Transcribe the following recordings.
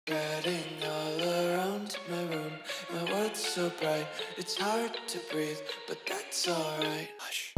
Spreading all around my room, my world's so bright, it's hard to breathe, but that's alright. Hush.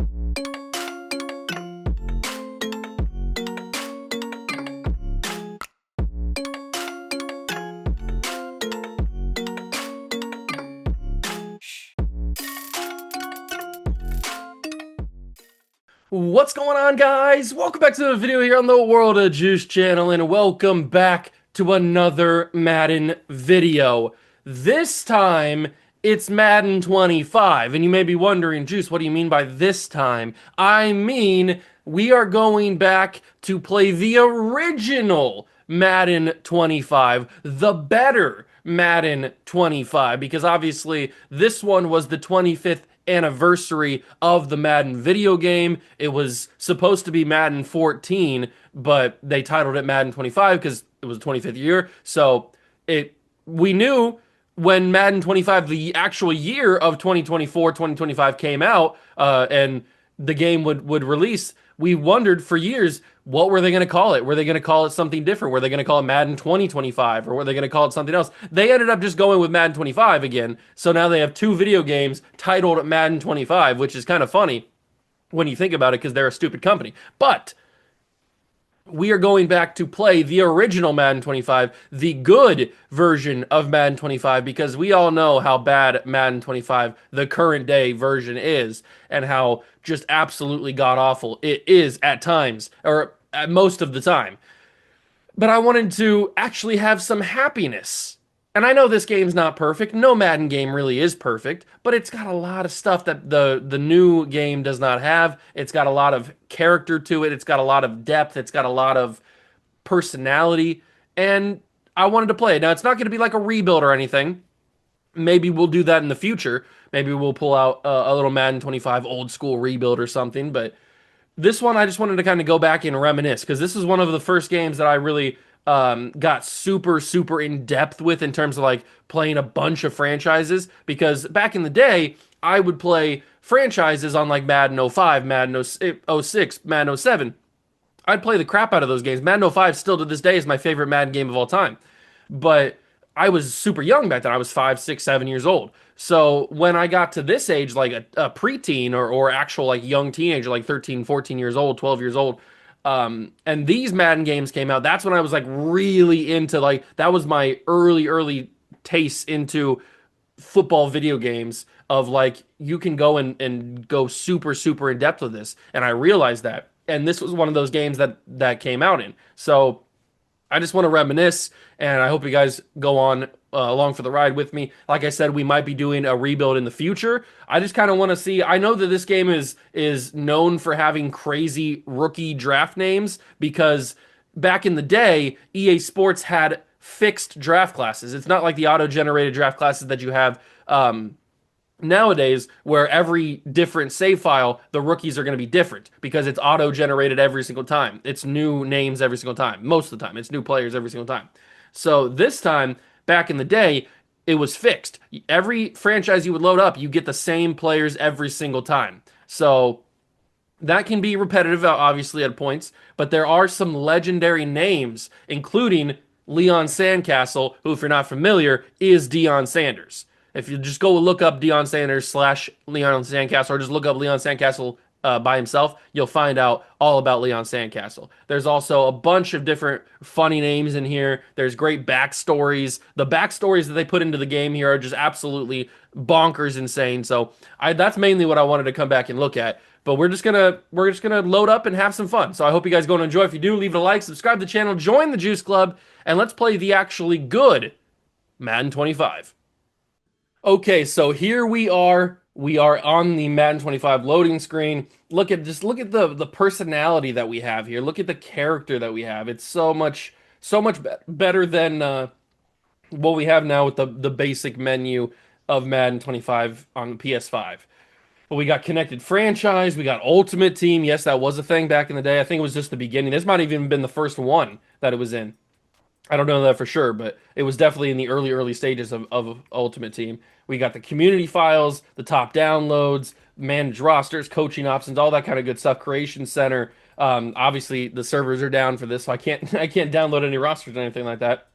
What's going on, guys? Welcome back to the video here on the World of Juice channel, and welcome back to another Madden video. This time, it's Madden 25, and you may be wondering, Juice, what do you mean by this time? I mean, we are going back to play the original Madden 25, the better Madden 25, because obviously this one was the 25th anniversary of the Madden video game. It was supposed to be Madden 14, but they titled it Madden 25 because it was the 25th year. So we knew when Madden 25, the actual year of 2024, 2025 came out, and the game would release, we wondered for years, what were they going to call it? Were they going to call it something different? Were they going to call it Madden 2025, or were they going to call it something else? They ended up just going with Madden 25 again. So now they have two video games titled Madden 25, which is kind of funny when you think about it because they're a stupid company. But we are going back to play the original Madden 25, the good version of Madden 25, because we all know how bad Madden 25, the current day version, is, and how just absolutely god awful it is at times, or at most of the time. But I wanted to actually have some happiness. And I know this game's not perfect. No Madden game really is perfect, but it's got a lot of stuff that the new game does not have. It's got a lot of character to it. It's got a lot of depth. It's got a lot of personality. And I wanted to play it. Now, it's not going to be like a rebuild or anything. Maybe we'll do that in the future. Maybe we'll pull out a little Madden 25 old school rebuild or something. But this one, I just wanted to kind of go back and reminisce because this is one of the first games that I really got super in depth with in terms of like playing a bunch of franchises. Because back in the day, I would play franchises on like Madden 05, Madden 06, Madden 07. I'd play the crap out of those games. Madden 05 still to this day is my favorite Madden game of all time. But I was super young back then. I was 5, 6, 7 years old. So when I got to this age, like a preteen or actual like young teenager, like 13, 14 years old, 12 years old, and these Madden games came out, that's when I was like really into, like, that was my early taste into football video games, of like, you can go and go super in depth with this. And I realized that. And this was one of those games that came out in. So I just want to reminisce, and I hope you guys go on along for the ride with me. Like I said, we might be doing a rebuild in the future. I just kind of want to see. I know that this game is known for having crazy rookie draft names because back in the day, EA Sports had fixed draft classes. It's not like the auto-generated draft classes that you have nowadays, where every different save file, the rookies are going to be different because it's auto generated every single time. It's new names every single time. Most of the time, it's new players every single time. So this time, back in the day, it was fixed. Every franchise you would load up, you get the same players every single time. So that can be repetitive, obviously, at points, but there are some legendary names, including Leon Sandcastle, who, if you're not familiar, is Deion Sanders. If you just go look up Deion Sanders slash Leon Sandcastle, or just look up Leon Sandcastle by himself, you'll find out all about Leon Sandcastle. There's also a bunch of different funny names in here. There's great backstories. The backstories that they put into the game here are just absolutely bonkers insane. So that's mainly what I wanted to come back and look at. But we're just gonna load up and have some fun. So I hope you guys go and enjoy. If you do, leave it a like, subscribe to the channel, join the Juice Club, and let's play the actually good Madden 25. Okay, so here we are. We are on the Madden 25 loading screen. Look at the personality that we have here. Look at the character that we have. It's so much better than what we have now with the basic menu of Madden 25 on the PS5. But we got connected franchise, we got Ultimate Team. Yes, that was a thing back in the day. I think it was just the beginning. This might have even been the first one that it was in. I don't know that for sure, but it was definitely in the early stages of Ultimate Team. We got the community files, the top downloads, managed rosters, coaching options, all that kind of good stuff. Creation Center. Obviously, the servers are down for this, so I can't download any rosters or anything like that.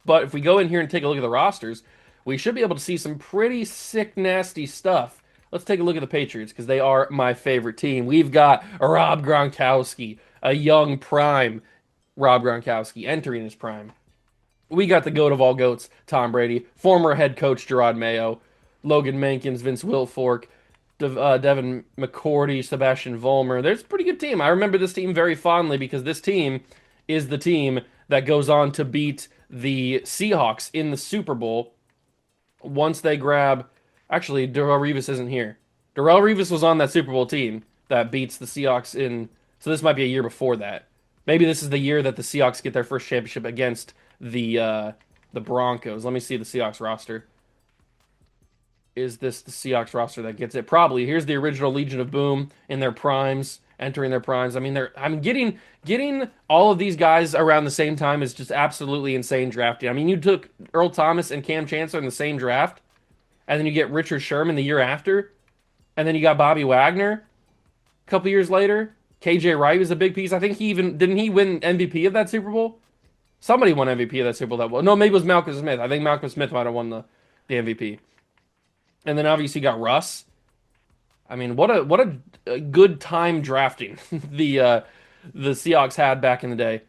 But if we go in here and take a look at the rosters, we should be able to see some pretty sick, nasty stuff. Let's take a look at the Patriots because they are my favorite team. We've got Rob Gronkowski, a young prime Rob Gronkowski entering his prime. We got the goat of all goats, Tom Brady, former head coach Gerard Mayo, Logan Mankins, Vince Wilfork, Devin McCourty, Sebastian Vollmer. There's a pretty good team. I remember this team very fondly because this team is the team that goes on to beat the Seahawks in the Super Bowl once they grab. Actually, Darrelle Revis isn't here. Darrelle Revis was on that Super Bowl team that beats the Seahawks in. So this might be a year before that. Maybe this is the year that the Seahawks get their first championship against the Broncos. Let me see the Seahawks roster. Is this the Seahawks roster that gets it? Probably. Here's the original Legion of Boom in their primes, entering their primes. I mean, getting all of these guys around the same time is just absolutely insane drafting. I mean, you took Earl Thomas and Cam Chancellor in the same draft, and then you get Richard Sherman the year after, and then you got Bobby Wagner a couple years later. KJ Wright was a big piece. I think he even didn't he win MVP of that Super Bowl? Somebody won MVP of that Super Bowl that well. No, maybe it was Malcolm Smith. I think Malcolm Smith might have won the MVP. And then obviously you got Russ. I mean, what a good time drafting the Seahawks had back in the day.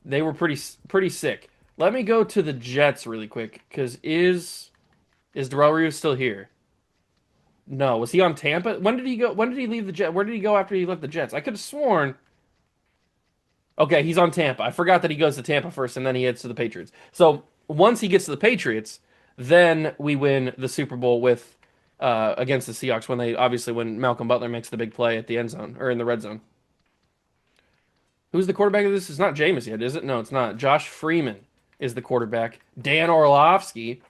They were pretty sick. Let me go to the Jets really quick because is Darrelle Reeves still here? No, was he on Tampa? When did he go? When did he leave the Jets? Where did he go after he left the Jets? I could have sworn. Okay, he's on Tampa. I forgot that he goes to Tampa first and then he heads to the Patriots. So once he gets to the Patriots, then we win the Super Bowl with against the Seahawks when Malcolm Butler makes the big play at the end zone or in the red zone. Who's the quarterback of this? It's not Jameis yet, is it? No, it's not. Josh Freeman is the quarterback. Dan Orlovsky,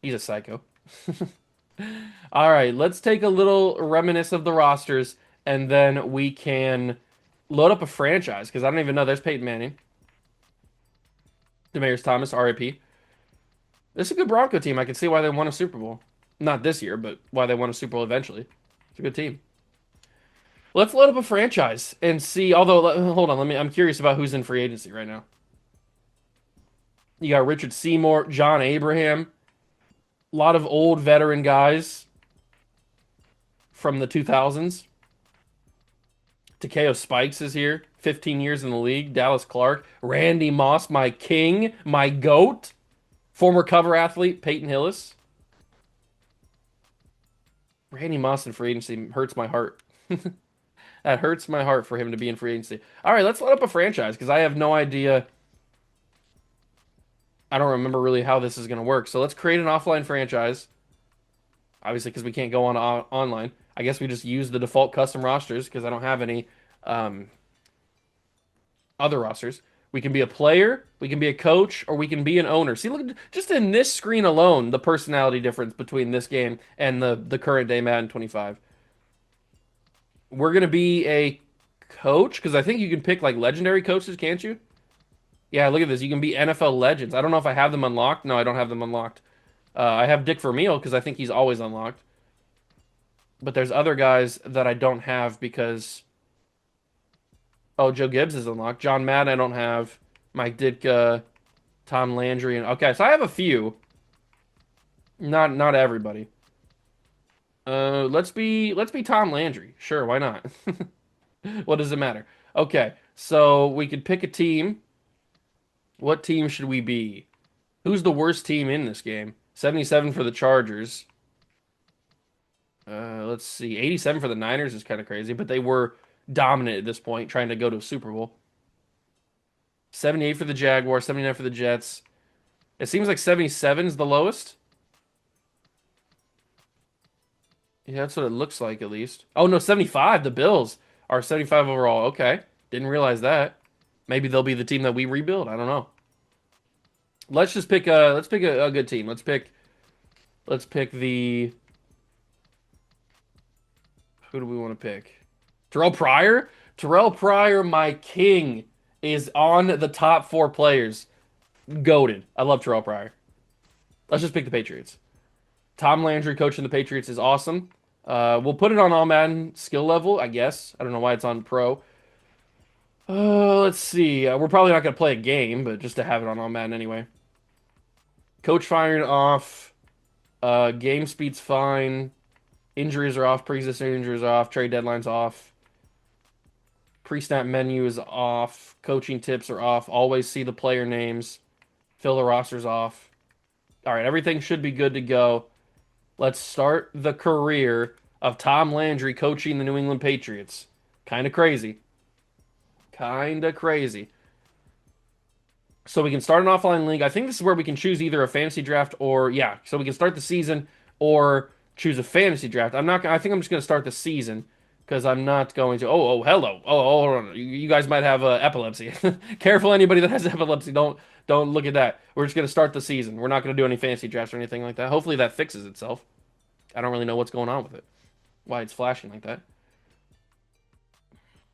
he's a psycho. All right, let's take a little reminisce of the rosters, and then we can load up a franchise because I don't even know. There's Peyton Manning, Demarius Thomas, RIP. This is a good Bronco team. I can see why they won a Super Bowl. Not this year, but why they won a Super Bowl eventually. It's a good team. Let's load up a franchise and see. Although, hold on, I'm curious about who's in free agency right now. You got Richard Seymour, John Abraham, a lot of old veteran guys from the 2000s. Takeo Spikes is here, 15 years in the league. Dallas Clark, Randy Moss, my king, my goat, former cover athlete Peyton Hillis. Randy Moss in free agency hurts my heart. That hurts my heart for him to be in free agency. All right, let's load up a franchise because I have no idea. I don't remember really how this is going to work. So let's create an offline franchise. Obviously, because we can't go on online. I guess we just use the default custom rosters because I don't have any other rosters. We can be a player, we can be a coach, or we can be an owner. See, look, just in this screen alone, the personality difference between this game and the current day Madden 25. We're going to be a coach because I think you can pick like legendary coaches, can't you? Yeah, look at this. You can be NFL legends. I don't know if I have them unlocked. No, I don't have them unlocked. I have Dick Vermeil because I think he's always unlocked. But there's other guys that I don't have because... Oh, Joe Gibbs is unlocked. John Madden I don't have. Mike Ditka, Tom Landry. Okay, so I have a few. Not everybody. Let's be Tom Landry. Sure, why not? What does it matter? Okay, so we could pick a team. What team should we be? Who's the worst team in this game? 77 for the Chargers. Let's see. 87 for the Niners is kind of crazy, but they were dominant at this point, trying to go to a Super Bowl. 78 for the Jaguars, 79 for the Jets. It seems like 77 is the lowest. Yeah, that's what it looks like, at least. Oh, no, 75. The Bills are 75 overall. Okay. Didn't realize that. Maybe they'll be the team that we rebuild. I don't know. Let's just pick a good team. Let's pick the who do we want to pick? Terrell Pryor? Terrell Pryor, my king, is on the top 4 players. Goated. I love Terrell Pryor. Let's just pick the Patriots. Tom Landry coaching the Patriots is awesome. We'll put it on all Madden skill level, I guess. I don't know why it's on pro. Let's see. We're probably not going to play a game, but just to have it on all Madden anyway. Coach firing off. Game speed's fine. Injuries are off. Pre-existing injuries are off. Trade deadline's off. Pre-snap menu is off. Coaching tips are off. Always see the player names. Fill the rosters off. All right, everything should be good to go. Let's start the career of Tom Landry coaching the New England Patriots. Kind of crazy. Kind of crazy. So we can start an offline league. I think this is where we can choose either a fantasy draft or yeah. So we can start the season or choose a fantasy draft. I'm not. I think I'm just going to start the season because I'm not going to. Hello. Hold on. You guys might have epilepsy. Careful, anybody that has epilepsy. Don't look at that. We're just going to start the season. We're not going to do any fantasy drafts or anything like that. Hopefully that fixes itself. I don't really know what's going on with it. Why it's flashing like that.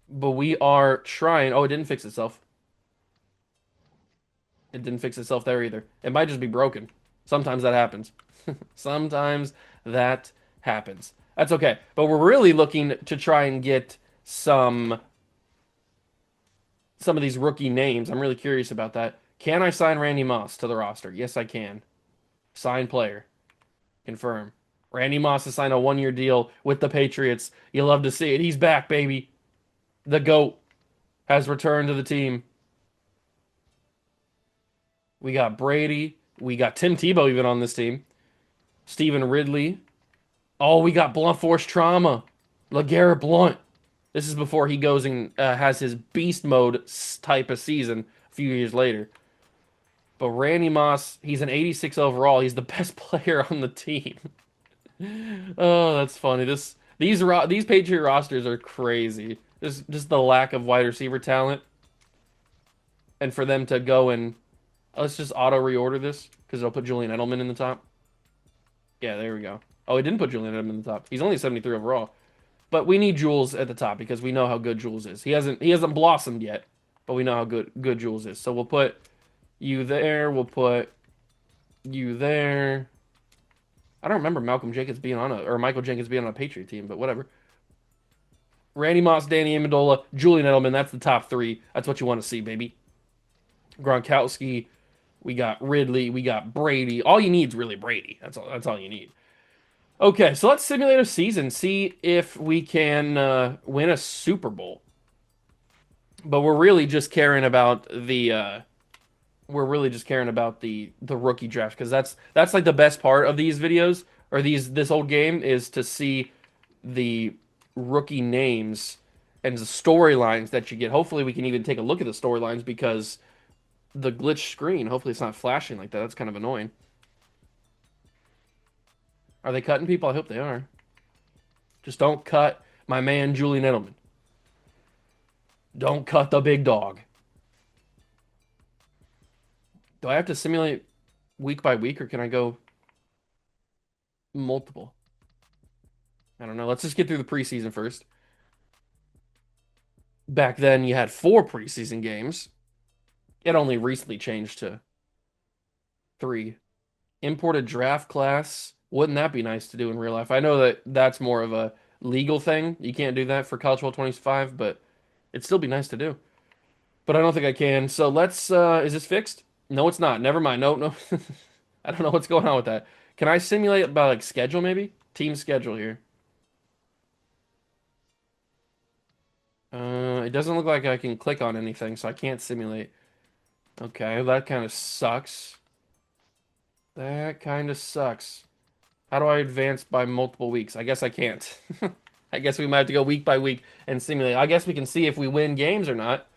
But we are trying. Oh, it didn't fix itself. It didn't fix itself there either. It might just be broken. Sometimes that happens. Sometimes that happens. That's okay. But we're really looking to try and get some of these rookie names. I'm really curious about that. Can I sign Randy Moss to the roster? Yes, I can. Sign player. Confirm. Randy Moss has signed a 1-year deal with the Patriots. You love to see it. He's back, baby. The GOAT has returned to the team. We got Brady. We got Tim Tebow even on this team. Stephen Ridley. Oh, we got blunt force trauma. LeGarrette Blunt. This is before he goes and has his beast mode type of season a few years later. But Randy Moss, he's an 86 overall. He's the best player on the team. Oh, that's funny. These Patriot rosters are crazy. Just the lack of wide receiver talent, and for them to go and let's just auto reorder this because it'll put Julian Edelman in the top. Yeah, there we go. Oh, it didn't put Julian Edelman in the top. He's only 73 overall. But we need Jules at the top because we know how good Jules is. He hasn't blossomed yet, but we know how good Jules is. So we'll put you there. We'll put you there. I don't remember Malcolm Jenkins being on or Michael Jenkins being on a Patriot team, but whatever. Randy Moss, Danny Amendola, Julian Edelman. That's the top three. That's what you want to see, baby. Gronkowski. We got Ridley. We got Brady. All you need is really Brady. That's all you need. Okay, so let's simulate a season. See if we can win a Super Bowl. But we're really just caring about the rookie draft because that's like the best part of these videos or this old game is to see the rookie names and the storylines that you get. Hopefully we can even take a look at the storylines because the glitch screen, hopefully it's not flashing like that. That's kind of annoying. Are they cutting people? I hope they are. Just don't cut my man Julian Edelman. Don't cut the big dog. Do I have to simulate week by week or can I go multiple? I don't know. Let's just get through the preseason first. Back then, you had 4 preseason games. It only recently changed to 3. Imported draft class. Wouldn't that be nice to do in real life? I know that that's more of a legal thing. You can't do that for College Football 25, but it'd still be nice to do. But I don't think I can. So let's, is this fixed? No, it's not. Never mind. No. I don't know what's going on with that. Can I simulate by like schedule maybe? Team schedule here. It doesn't look like I can click on anything, so I can't simulate. Okay, that kind of sucks. That kind of sucks. How do I advance by multiple weeks? I guess I can't. I guess we might have to go week by week and simulate. I guess we can see if we win games or not.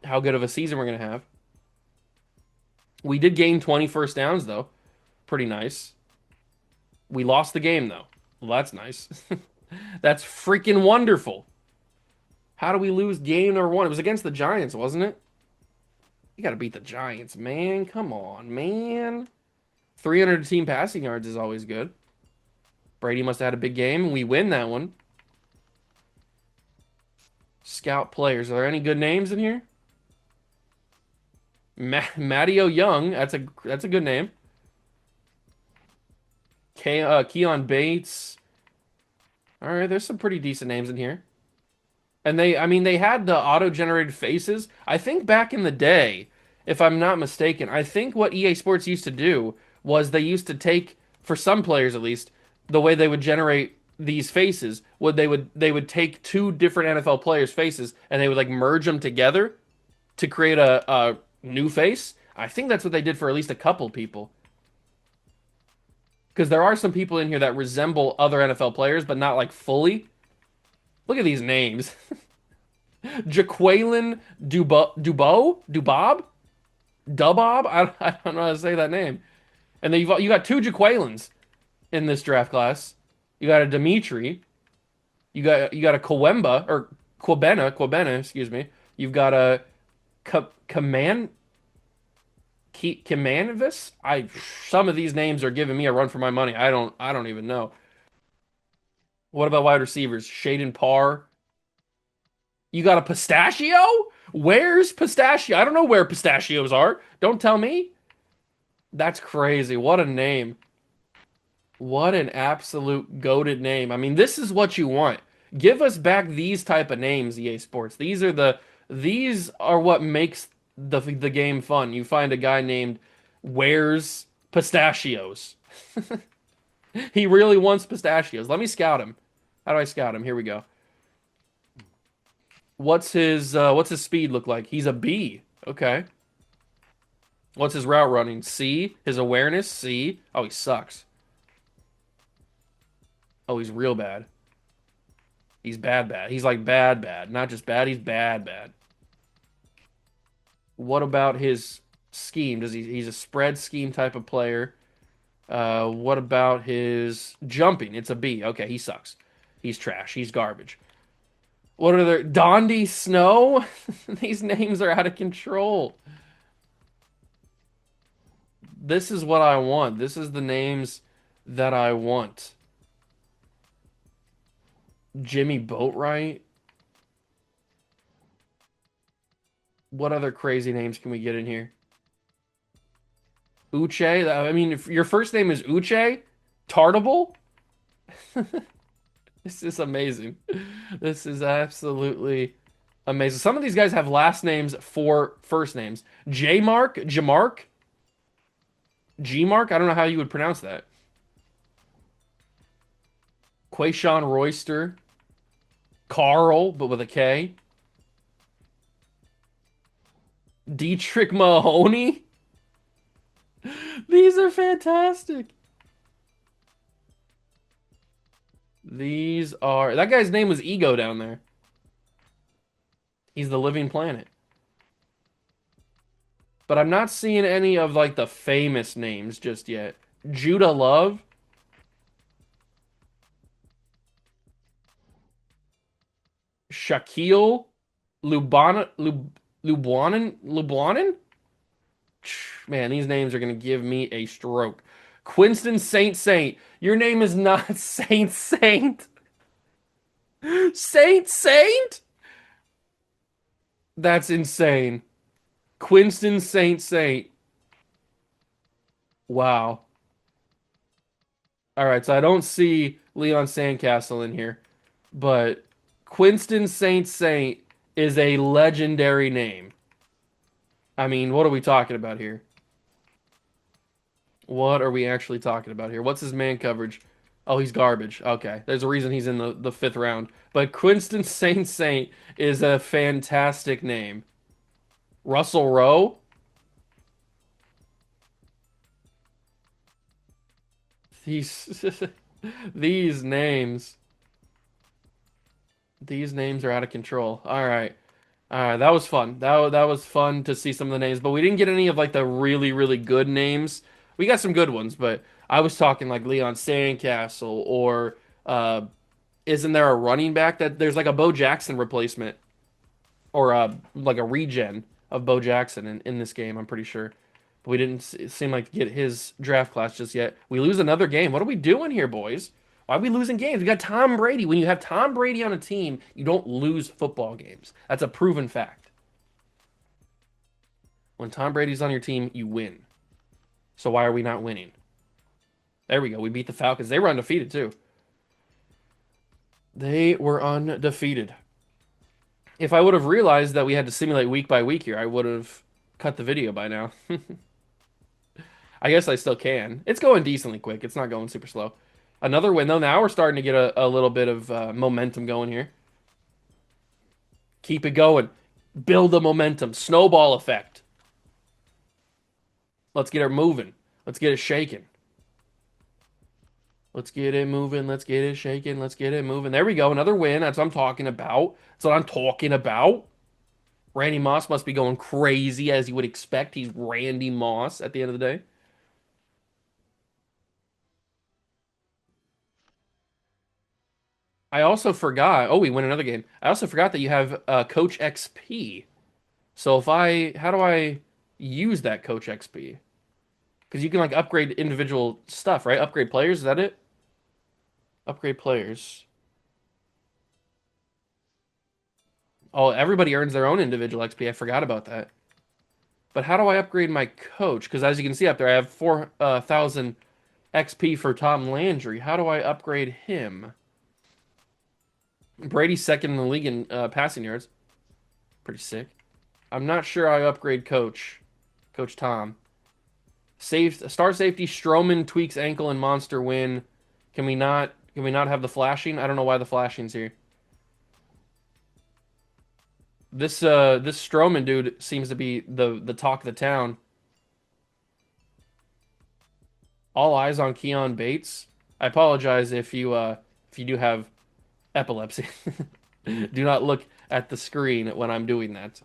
How good of a season we're going to have. We did gain 20 first downs, though. Pretty nice. We lost the game, though. Well, that's nice. That's freaking wonderful. How do we lose game number 1? It was against the Giants, wasn't it? You got to beat the Giants, man. Come on, man. 300 team passing yards is always good. Brady must have had a big game. We win that one. Scout players. Are there any good names in here? Mattio Young. That's a good name. Keon Bates. All right, there's some pretty decent names in here. And they had the auto-generated faces. I think back in the day, if I'm not mistaken. I think what EA Sports used to do was they used to take, for some players at least, the way they would generate these faces, would they would take two different NFL players' faces and they would like merge them together to create a new face. I think that's what they did for at least a couple people. Because there are some people in here that resemble other NFL players, but not like fully. Look at these names. Jaquelin Dubob? Dubob? I don't know how to say that name. And then you got two Jaquelins in this draft class. You got a Dimitri. You got a Coemba or Quabena, excuse me. You've got a Command Kimanvis. I Some of these names are giving me a run for my money. I don't even know. What about wide receivers? Shaden Parr. You got a Pistachio? Where's Pistachio? I don't know where pistachios are. Don't tell me. That's crazy. What a name. What an absolute goated name. I mean, this is what you want. Give us back these type of names, EA Sports. These are what makes the game fun. You find a guy named Where's Pistachios. He really wants pistachios. Let me scout him. How do I scout him? Here we go. What's his speed look like? He's a B. Okay. What's his route running? C. His awareness? C. Oh, he sucks. Oh, he's real bad. He's bad bad. He's like bad bad. Not just bad, he's bad bad. What about his scheme? He's a spread scheme type of player. What about his jumping? It's a B. Okay, he sucks. He's trash. He's garbage. What are there? Dondi Snow? These names are out of control. This is what I want. This is the names that I want. Jimmy Boatwright. What other crazy names can we get in here? Uche. I mean, if your first name is Uche, Tartable. This is amazing. This is absolutely amazing. Some of these guys have last names for first names. J Mark, Jamark, G Mark. I don't know how you would pronounce that. Quayshawn Royster, Carl, but with a K. Dietrich Mahoney. These are fantastic. These are that guy's name was Ego down there. He's the living planet. But I'm not seeing any of like the famous names just yet. Judah Love, Shaquille Lubanen. Man, these names are gonna give me a stroke. Quinston Saint. Your name is not Saint. Saint? That's insane. Quinston Saint. Wow. All right, so I don't see Leon Sandcastle in here, but Quinston Saint is a legendary name. I mean, what are we talking about here? What are we actually talking about here? What's his man coverage? Oh, he's garbage. Okay, there's a reason he's in the fifth round. But Quinston Saint is a fantastic name. Russell Rowe. These these names. These names are out of control. All right. All right, that was fun. That was fun to see some of the names, but we didn't get any of like the really really good names. We got some good ones, but I was talking like Leon Sandcastle or isn't there a running back that there's like a Bo Jackson replacement or like a regen of Bo Jackson in this game, I'm pretty sure. But we didn't seem like to get his draft class just yet. We lose another game. What are we doing here, boys? Why are we losing games? We got Tom Brady. When you have Tom Brady on a team, you don't lose football games. That's a proven fact. When Tom Brady's on your team, you win. So why are we not winning? There we go. We beat the Falcons. They were undefeated too. They were undefeated. If I would have realized that we had to simulate week by week here, I would have cut the video by now. I guess I still can. It's going decently quick. It's not going super slow. Another win though. Now we're starting to get a little bit of momentum going here. Keep it going. Build the momentum. Snowball effect. Let's get it moving. Let's get it shaking. Let's get it moving. Let's get it shaking. Let's get it moving. There we go. Another win. That's what I'm talking about. That's what I'm talking about. Randy Moss must be going crazy as you would expect. He's Randy Moss at the end of the day. I also forgot. Oh, we win another game. I also forgot that you have Coach XP. So how do I use that Coach XP? Because you can like upgrade individual stuff, right? Upgrade players. Is that it? Upgrade players. Oh, everybody earns their own individual XP. I forgot about that. But how do I upgrade my coach? Because as you can see up there, I have 4,000 XP for Tom Landry. How do I upgrade him? Brady's second in the league in passing yards. Pretty sick. I'm not sure I upgrade coach. Coach Tom. Star safety Strowman tweaks ankle and monster win. Can we not have the flashing? I don't know why the flashing's here. This Strowman dude seems to be the talk of the town. All eyes on Keon Bates. I apologize if you do have epilepsy. Do not look at the screen when I'm doing that.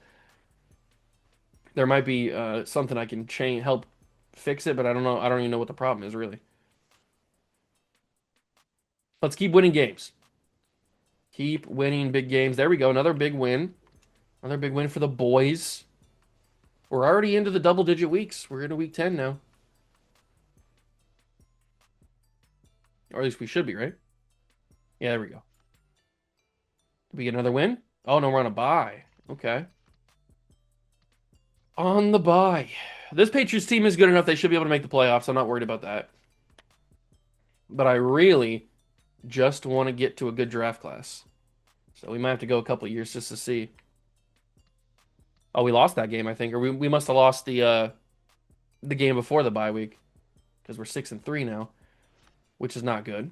There might be something I can change, help fix it, but I don't know. I don't even know what the problem is really. Let's keep winning games. Keep winning big games. There we go. Another big win. Another big win for the boys. We're already into the double-digit weeks. We're into week 10 now. Or at least we should be, right? Yeah, there we go. Did we get another win? Oh, no, we're on a bye. Okay. On the bye. This Patriots team is good enough. They should be able to make the playoffs. I'm not worried about that. But I really just want to get to a good draft class. So we might have to go a couple years just to see. Oh, we lost that game, I think. Or we must have lost the game before the bye week. Because we're 6-3 now. Which is not good.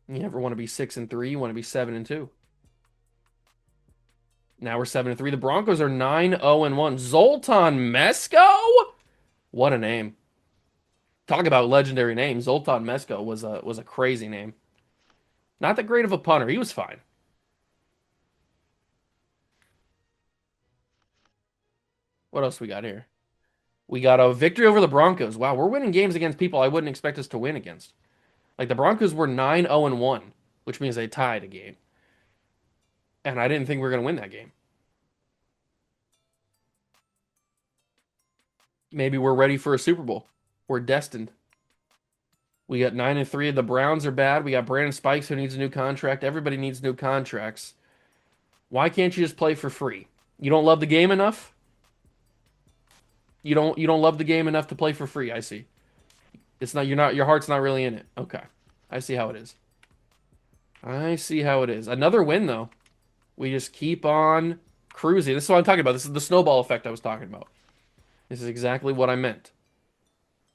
You never want to be 6-3. You want to be 7-2. Now we're 7-3. The Broncos are 9-0-1. Zoltan Mesko? What a name. Talk about legendary names. Zoltan Mesko was a crazy name. Not that great of a punter. He was fine. What else we got here? We got a victory over the Broncos. Wow, we're winning games against people I wouldn't expect us to win against. Like the Broncos were 9-0-1, which means they tied a game. And I didn't think we were going to win that game. Maybe we're ready for a Super Bowl. We're destined. We got 9-3. The Browns are bad. We got Brandon Spikes who needs a new contract. Everybody needs new contracts. Why can't you just play for free? You don't love the game enough? You don't love the game enough to play for free, I see. Your heart's not really in it. Okay. I see how it is. I see how it is. Another win though. We just keep on cruising. This is what I'm talking about. This is the snowball effect I was talking about. This is exactly what I meant.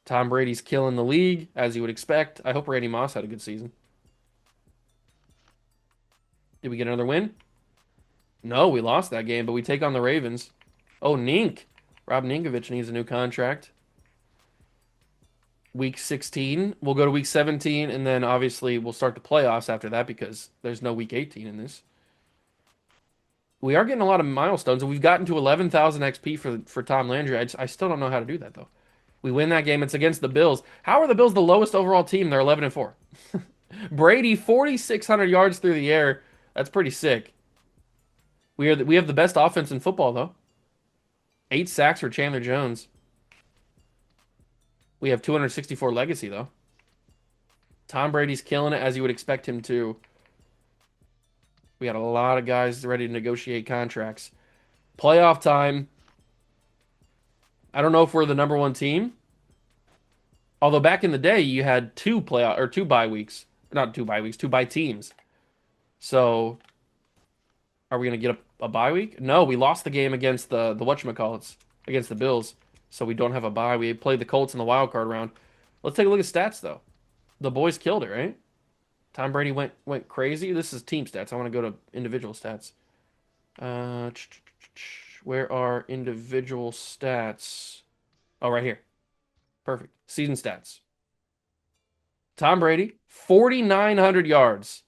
Tom Brady's killing the league, as you would expect. I hope Randy Moss had a good season. Did we get another win? No, we lost that game, but we take on the Ravens. Oh, Nink. Rob Ninkovich needs a new contract. Week 16. We'll go to week 17, and then obviously we'll start the playoffs after that because there's no week 18 in this. We are getting a lot of milestones, and we've gotten to 11,000 XP for Tom Landry. I still don't know how to do that, though. We win that game. It's against the Bills. How are the Bills the lowest overall team? They're 11-4. Brady, 4,600 yards through the air. That's pretty sick. We have the best offense in football, though. 8 sacks for Chandler Jones. We have 264 legacy, though. Tom Brady's killing it, as you would expect him to. We got a lot of guys ready to negotiate contracts. Playoff time. I don't know if we're the number one team. Although back in the day, you had two bye weeks. Not 2 bye weeks, 2 bye teams. So, are we going to get a bye week? No, we lost the game against the whatchamacallits, against the Bills. So we don't have a bye. We played the Colts in the wild card round. Let's take a look at stats though. The boys killed it, right? Tom Brady went crazy. This is team stats. I want to go to individual stats. Uh, where are individual stats? Oh, right here. Perfect. Season stats. Tom Brady, 4,900 yards,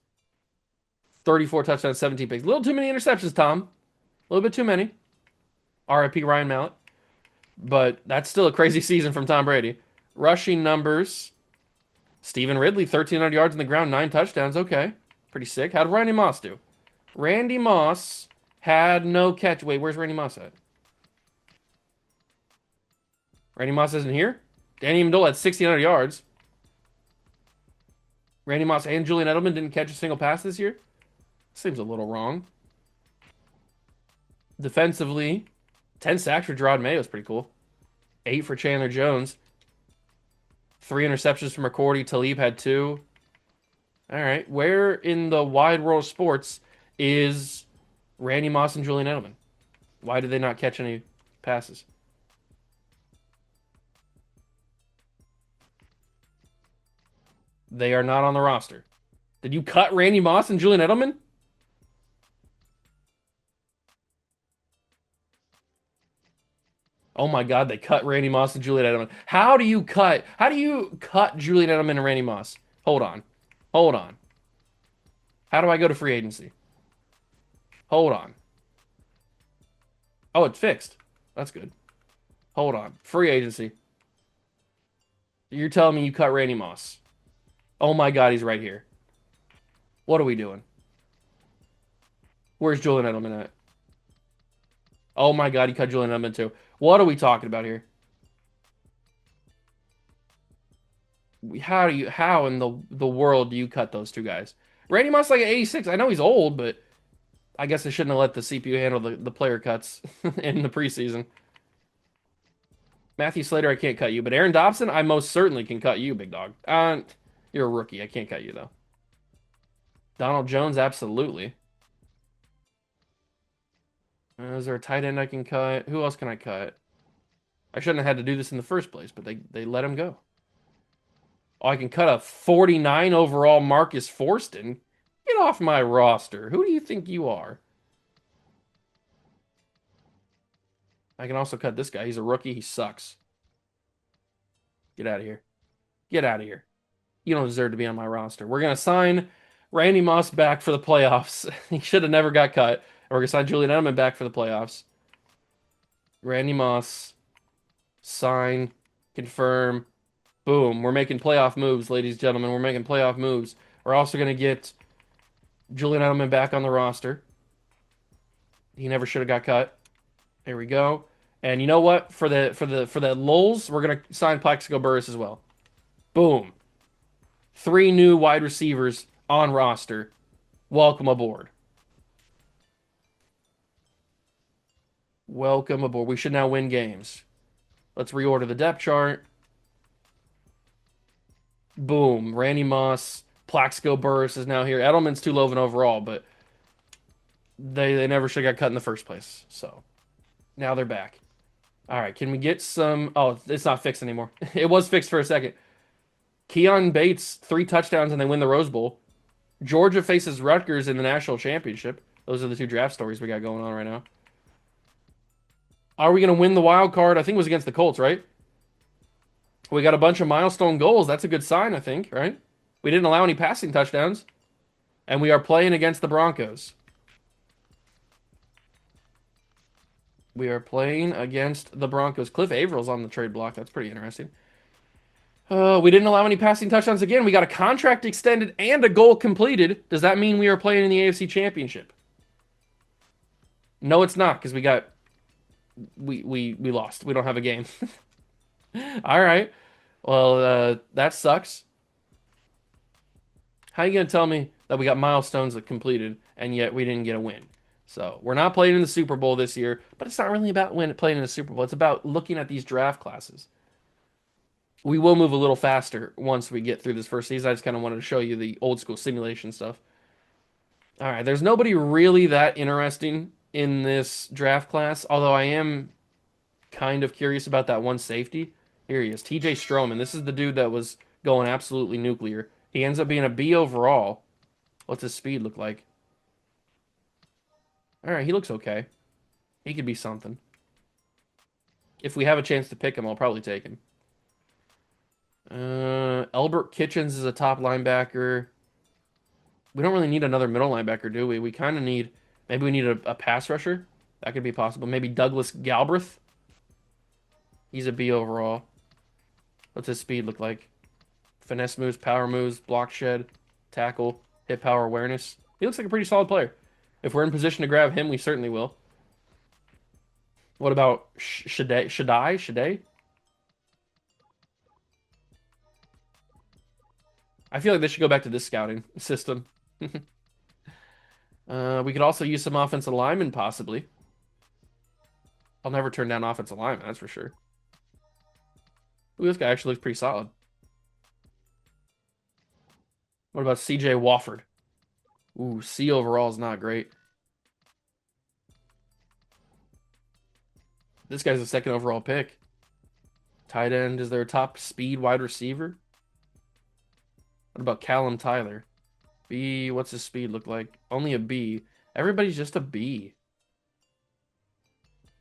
34 touchdowns, 17 picks. A little too many interceptions, Tom. A little bit too many. RIP Ryan Mallett. But that's still a crazy season from Tom Brady. Rushing numbers. Stephen Ridley, 1,300 yards on the ground, 9 touchdowns. Okay. Pretty sick. How did Randy Moss do? Randy Moss had no catch. Wait, where's Randy Moss at? Randy Moss isn't here? Danny Amendola had 1,600 yards. Randy Moss and Julian Edelman didn't catch a single pass this year? Seems a little wrong. Defensively, 10 sacks for Gerard Mayo is pretty cool. 8 for Chandler Jones. 3 interceptions from McCourty. Talib had 2. All right. Where in the wide world of sports is Randy Moss and Julian Edelman? Why did they not catch any passes? They are not on the roster. Did you cut Randy Moss and Julian Edelman? Oh my God, they cut Randy Moss and Julian Edelman. How do you cut Julian Edelman and Randy Moss? Hold on. Hold on. How do I go to free agency? Hold on. Oh, it's fixed. That's good. Hold on. Free agency. You're telling me you cut Randy Moss. Oh my God, he's right here. What are we doing? Where's Julian Edelman at? Oh my God, he cut Julian Edelman too. What are we talking about here? How in the world do you cut those two guys? Randy Moss like at 86. I know he's old, but I guess I shouldn't have let the CPU handle the player cuts in the preseason. Matthew Slater, I can't cut you, but Aaron Dobson, I most certainly can cut you, big dog. You're a rookie. I can't cut you though. Donald Jones, absolutely. Is there a tight end I can cut? Who else can I cut? I shouldn't have had to do this in the first place, but they let him go. Oh, I can cut a 49 overall Marcus Forston. Get off my roster. Who do you think you are? I can also cut this guy. He's a rookie. He sucks. Get out of here. Get out of here. You don't deserve to be on my roster. We're going to sign Randy Moss back for the playoffs. He should have never got cut. And we're going to sign Julian Edelman back for the playoffs. Randy Moss. Sign. Confirm. Boom. We're making playoff moves, ladies and gentlemen. We're making playoff moves. We're also going to get Julian Edelman back on the roster. He never should have got cut. There we go. And you know what? For the lulz, we're gonna sign Plaxico Burress as well. Boom. 3 new wide receivers on roster. Welcome aboard. Welcome aboard. We should now win games. Let's reorder the depth chart. Boom. Randy Moss, Plaxico Burress is now here. Edelman's too low of an overall, but they never should have got cut in the first place. So now they're back. All right, can we get some? Oh, it's not fixed anymore. It was fixed for a second. Keon Bates, 3 touchdowns, and they win the Rose Bowl. Georgia faces Rutgers in the national championship. Those are the 2 draft stories we got going on right now. Are we going to win the wild card? I think it was against the Colts, right? We got a bunch of milestone goals. That's a good sign, I think, right? We didn't allow any passing touchdowns. And we are playing against the Broncos. We are playing against the Broncos. Cliff Avrill's on the trade block. That's pretty interesting. We didn't allow any passing touchdowns again. We got a contract extended and a goal completed. Does that mean we are playing in the AFC Championship? No, it's not, because we lost. We don't have a game. All right. Well, that sucks. How are you gonna tell me that we got milestones that completed and yet we didn't get a win? So we're not playing in the Super Bowl this year, but it's not really about playing in the Super Bowl. It's about looking at these draft classes. We will move a little faster once we get through this first season. I just kind of wanted to show you the old school simulation stuff. All right, there's nobody really that interesting in this draft class. Although I am kind of curious about that one safety. Here he is, TJ Stroman. This is the dude that was going absolutely nuclear. He ends up being a B overall. What's his speed look like? All right, he looks okay. He could be something. If we have a chance to pick him, I'll probably take him. Albert Kitchens is a top linebacker. We don't really need another middle linebacker, do we? We kind of need, maybe we need a pass rusher. That could be possible. Maybe Douglas Galbraith. He's a B overall. What's his speed look like? Finesse moves, power moves, block shed, tackle, hit power awareness. He looks like a pretty solid player. If we're in position to grab him, we certainly will. What about Shaddai? I feel like they should go back to this scouting system. We could also use some offensive linemen, possibly. I'll never turn down offensive linemen, that's for sure. Ooh, this guy actually looks pretty solid. What about CJ Wofford? Ooh, C overall is not great. This guy's a second overall pick. Tight end is their top speed wide receiver. What about Callum Tyler? B, what's his speed look like? Only a B. Everybody's just a B.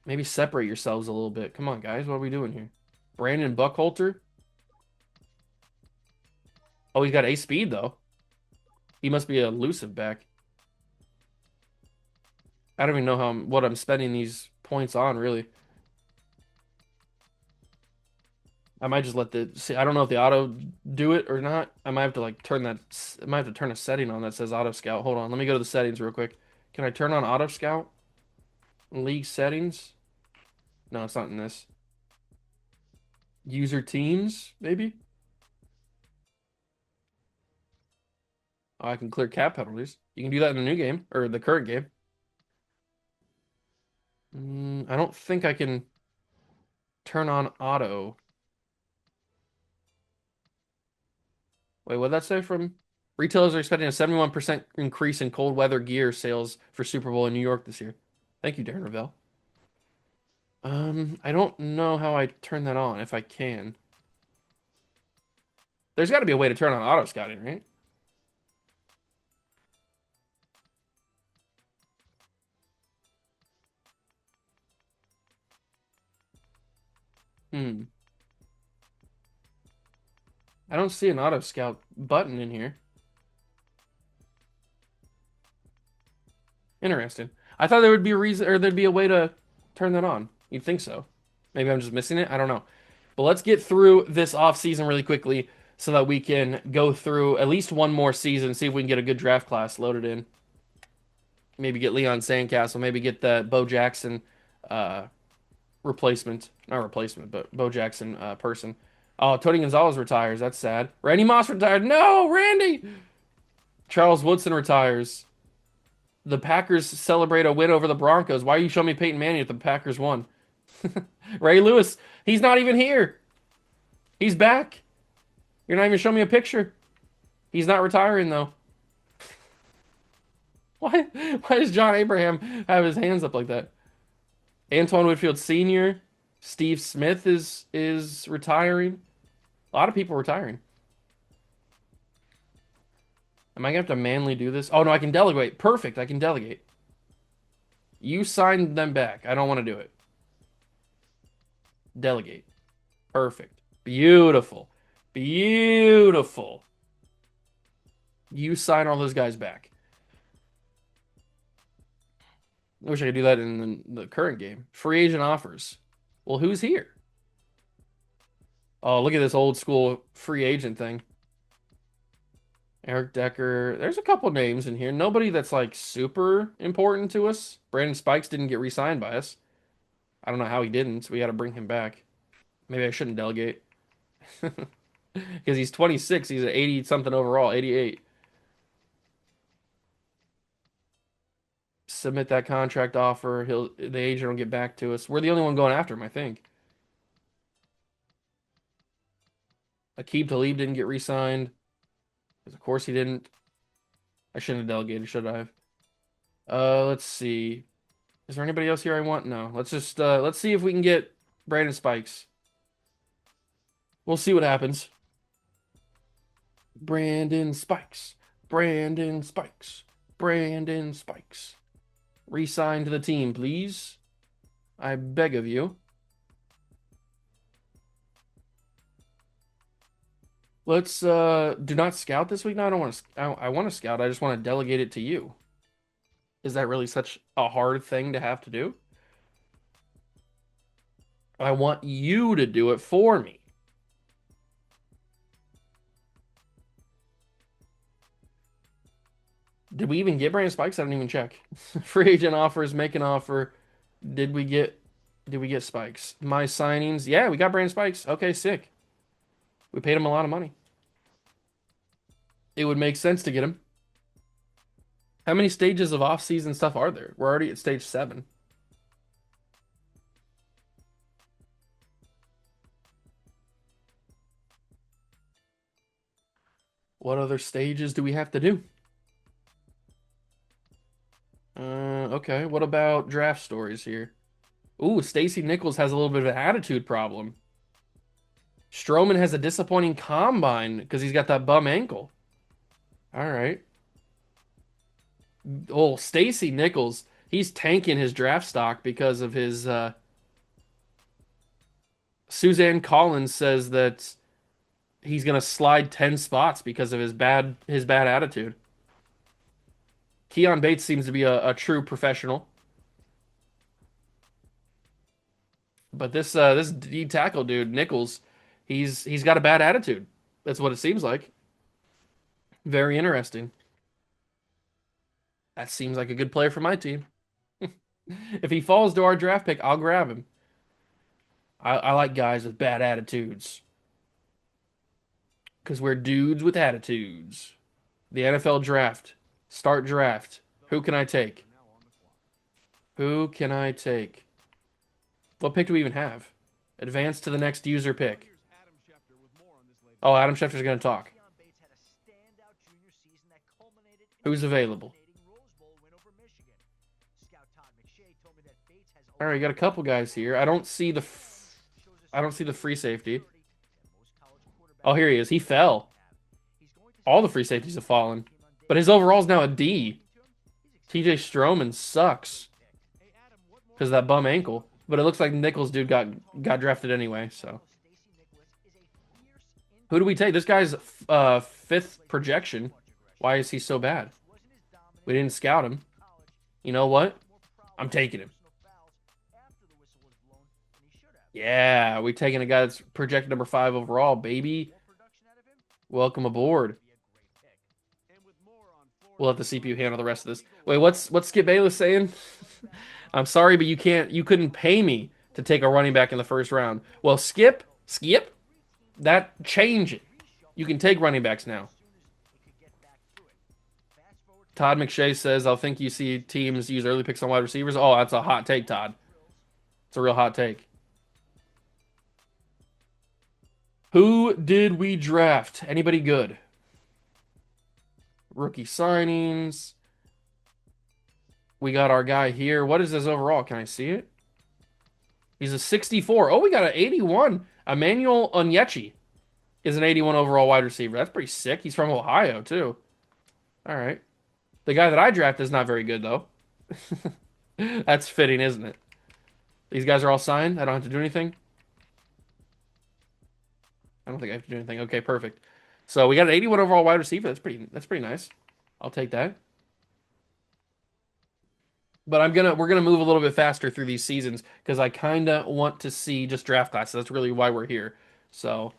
Maybe separate yourselves a little bit. Come on, guys. What are we doing here? Brandon Buckholter? Oh, he's got A speed, though. He must be a elusive back. I don't even know what I'm spending these points on, really. I might just let the see. I don't know if the auto do it or not. I might have to like turn that. I might have to turn a setting on that says auto scout. Hold on, let me go to the settings real quick. Can I turn on auto scout? League settings? No, it's not in this. User teams, maybe. Oh, I can clear cap penalties. You can do that in the new game or the current game. I don't think I can turn on auto. Wait, what'd that say from? Retailers are expecting a 71% increase in cold weather gear sales for Super Bowl in New York this year. Thank you, Darren Ravel. I don't know how I turn that on, if I can. There's got to be a way to turn on auto scouting, right? Hmm. I don't see an auto scout button in here. Interesting. I thought there would be a reason, or there'd be a way to turn that on. You'd think so. Maybe I'm just missing it. I don't know. But let's get through this off season really quickly so that we can go through at least one more season, see if we can get a good draft class loaded in. Maybe get Leon Sandcastle, maybe get the Bo Jackson uh, replacement. Not replacement, but Bo Jackson person. Oh, Tony Gonzalez retires. That's sad. Randy Moss retired. No, Randy! Charles Woodson retires. The Packers celebrate a win over the Broncos. Why are you showing me Peyton Manning if the Packers won? Ray Lewis, he's not even here. He's back. You're not even showing me a picture. He's not retiring though. Why? Why does John Abraham have his hands up like that? Antoine Whitfield Sr. Steve Smith is retiring. A lot of people retiring. Am I gonna have to manually do this? Oh no, I can delegate. Perfect, I can delegate. You sign them back. I don't want to do it. Delegate. Perfect. Beautiful. Beautiful. You sign all those guys back. I wish I could do that in the current game. Free agent offers. Well, who's here? Oh, look at this old school free agent thing. Eric Decker. There's a couple names in here. Nobody that's like super important to us. Brandon Spikes didn't get re-signed by us. I don't know how he didn't, so we got to bring him back. Maybe I shouldn't delegate. Because he's 26. He's at 80 something overall, 88. Submit that contract offer. The agent will get back to us. We're the only one going after him, I think. Aqib Talib didn't get re-signed. Because of course he didn't. I shouldn't have delegated, should I have? Let's see. Is there anybody else here I want? No. Let's see if we can get Brandon Spikes. We'll see what happens. Brandon Spikes. Brandon Spikes. Brandon Spikes. Resign to the team, please. I beg of you. Let's do not scout this week. No, I don't want to I want to scout. I just want to delegate it to you. Is that really such a hard thing to have to do? I want you to do it for me. Did we even get Brandon Spikes? I didn't even check. Free agent offers, make an offer. Did we get Spikes? My signings. Yeah, we got Brandon Spikes. Okay, sick. We paid him a lot of money. It would make sense to get him. How many stages of off-season stuff are there? We're already at stage 7. What other stages do we have to do? Okay. What about draft stories here? Ooh, Stacey Nichols has a little bit of an attitude problem. Strowman has a disappointing combine because he's got that bum ankle. All right. Oh, Stacey Nichols, he's tanking his draft stock because of his Suzanne Collins says that he's gonna slide 10 spots because of his bad attitude. Keon Bates seems to be a true professional. But this D tackle dude, Nichols, he's got a bad attitude. That's what it seems like. Very interesting. That seems like a good player for my team. If he falls to our draft pick, I'll grab him. I like guys with bad attitudes. Because we're dudes with attitudes. The NFL draft. Start draft. Who can I take? Who can I take? What pick do we even have? Advance to the next user pick. Oh, Adam Schefter's going to talk. Who's available? All right, you got a couple guys here. I don't see the free safety. Oh, here he is. He fell. All the free safeties have fallen. But his overall is now a D. TJ Stroman sucks because of that bum ankle. But it looks like Nichols dude got drafted anyway, so. Who do we take? This guy's 5th projection. Why is he so bad? We didn't scout him. You know what? I'm taking him. Yeah, we taking a guy that's projected number 5 overall, baby. Welcome aboard. We'll let the CPU handle the rest of this. Wait, what's Skip Bayless saying? I'm sorry, but you couldn't pay me to take a running back in the first round. Well, Skip, that change it. You can take running backs now. Todd McShay says, I'll think you see teams use early picks on wide receivers. Oh, that's a hot take, Todd. It's a real hot take. Who did we draft? Anybody good? Rookie signings. We got our guy here. What is his overall? Can I see it? He's a 64. Oh, we got an 81. Emmanuel Onyechi is an 81 overall wide receiver. That's pretty sick. He's from Ohio, too. All right. The guy that I drafted is not very good, though. That's fitting, isn't it? These guys are all signed. I don't have to do anything. I don't think I have to do anything. Okay, perfect. So we got an 81 overall wide receiver. That's pretty nice. I'll take that. But we're gonna move a little bit faster through these seasons because I kinda want to see just draft classes. That's really why we're here. So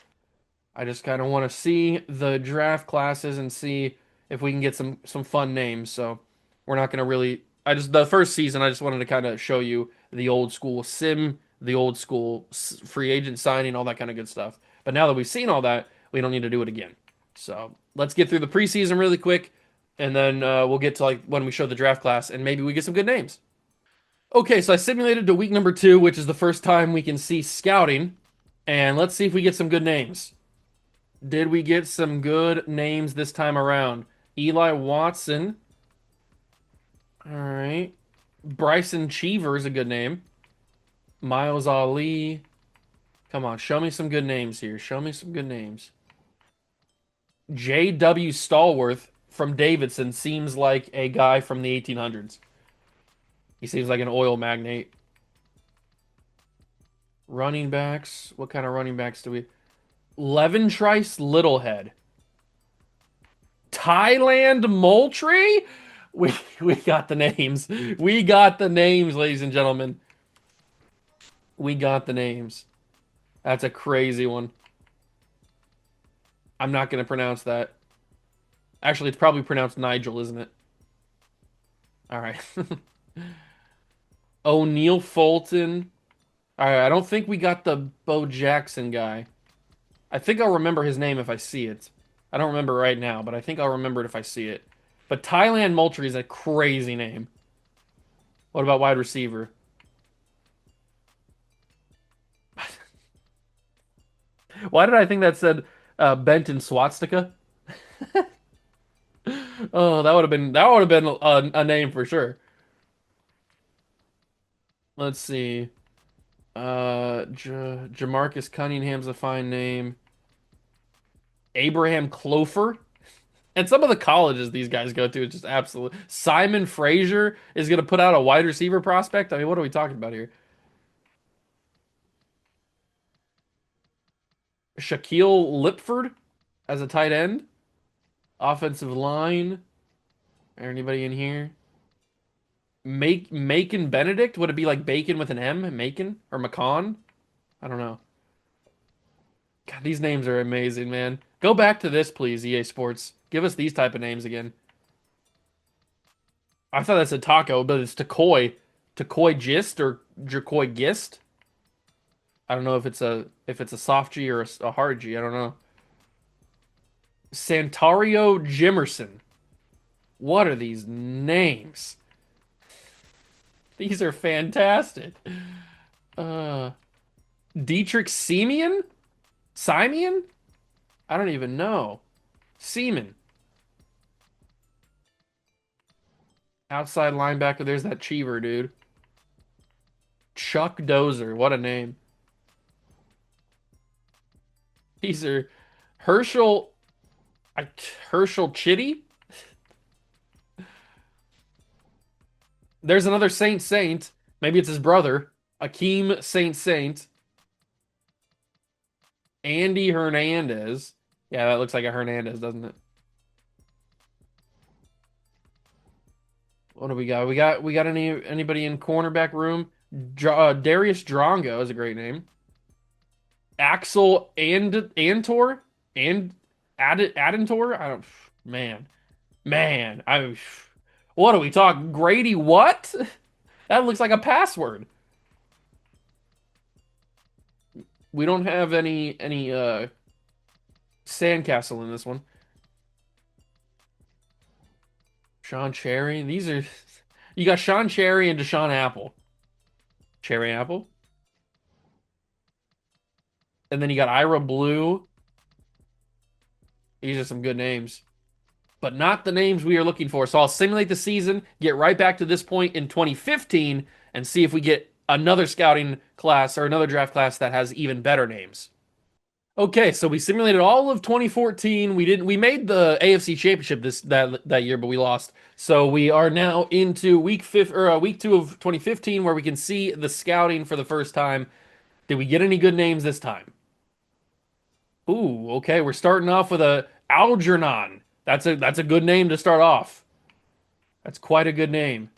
I just kind of want to see the draft classes and see if we can get some fun names. So we're not gonna really. The first season I just wanted to kind of show you the old school sim, the old school free agent signing, all that kind of good stuff. But now that we've seen all that, we don't need to do it again. So let's get through the preseason really quick. And then we'll get to like when we show the draft class and maybe we get some good names. Okay, so I simulated to week number 2, which is the first time we can see scouting. And let's see if we get some good names. Did we get some good names this time around? Eli Watson. All right. Bryson Cheever is a good name. Miles Ali. Come on, show me some good names here. Show me some good names. J.W. Stallworth from Davidson seems like a guy from the 1800s. He seems like an oil magnate. Running backs. What kind of running backs do we? Leventrice Littlehead. Thailand Moultrie? We got the names. We got the names, ladies and gentlemen. We got the names. That's a crazy one. I'm not going to pronounce that. Actually, it's probably pronounced Nigel, isn't it? All right. O'Neal Fulton. All right, I don't think we got the Bo Jackson guy. I think I'll remember his name if I see it. I don't remember right now, but I think I'll remember it if I see it. But Thailand Moultrie is a crazy name. What about wide receiver? Why did I think that said Benton Swastika? Oh, that would have been a name for sure. Let's see. Jamarcus Cunningham's a fine name. Abraham Clofer. And some of the colleges these guys go to is just absolute. Simon Frazier is going to put out a wide receiver prospect. I mean, what are we talking about here? Shaquille Lipford as a tight end. Offensive line. Anybody in here? Macon Benedict? Would it be like bacon with an M? Macon or Macon? I don't know. God, these names are amazing, man. Go back to this, please, EA Sports. Give us these type of names again. I thought that's a taco, but it's Takoi. Takoi Gist or Jerkoi Gist. I don't know if it's a soft G or a hard G. I don't know. Santario Jimerson. What are these names? These are fantastic. Uh, Dietrich Simeon? Simeon? I don't even know. Seaman. Outside linebacker. There's that Cheever, dude. Chuck Dozer. What a name. These are Herschel. Herschel Chitty. There's another Saint Saint. Maybe it's his brother. Akeem Saint Saint. Andy Hernandez. Yeah, that looks like a Hernandez, doesn't it? What do we got? We got anybody in cornerback room? Darius Drongo is a great name. Axel and Antor and Adentor. I don't. Man, man. I. What are we talking? Grady what? That looks like a password. We don't have any sandcastle in this one. Sean Cherry. These are you got Sean Cherry and Deshaun Apple. Cherry Apple. And then you got Ira Blue. These are some good names. But not the names we are looking for. So I'll simulate the season, get right back to this point in 2015, and see if we get another scouting class or another draft class that has even better names. Okay, so we simulated all of 2014. We made the AFC Championship that year, but we lost. So we are now into week 2 of 2015, where we can see the scouting for the first time. Did we get any good names this time? Ooh, okay, we're starting off with a Algernon. That's a good name to start off. That's quite a good name.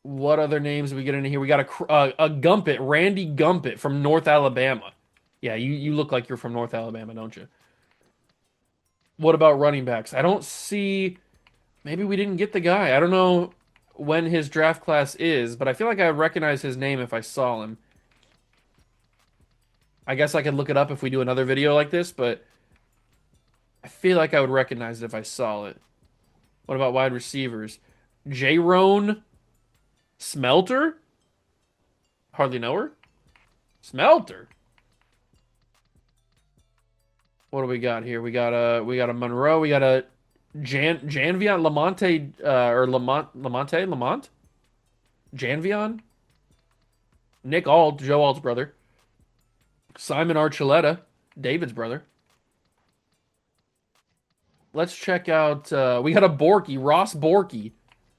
What other names do we get in here? We got a Gumpet, Randy Gumpet from North Alabama. Yeah, you look like you're from North Alabama, don't you? What about running backs? I don't see. Maybe we didn't get the guy. I don't know when his draft class is, but I feel like I would recognize his name if I saw him. I guess I could look it up if we do another video like this, but I feel like I would recognize it if I saw it. What about wide receivers? J-Roan Smelter? Hardly know her. Smelter. What do we got here? We got a Monroe. We got a Janvion Lamonte or Lamont Janvion Nick Alt, Joe Alt's brother. Simon Archuleta, David's brother. Let's check out. We got a Borky, Ross Borky.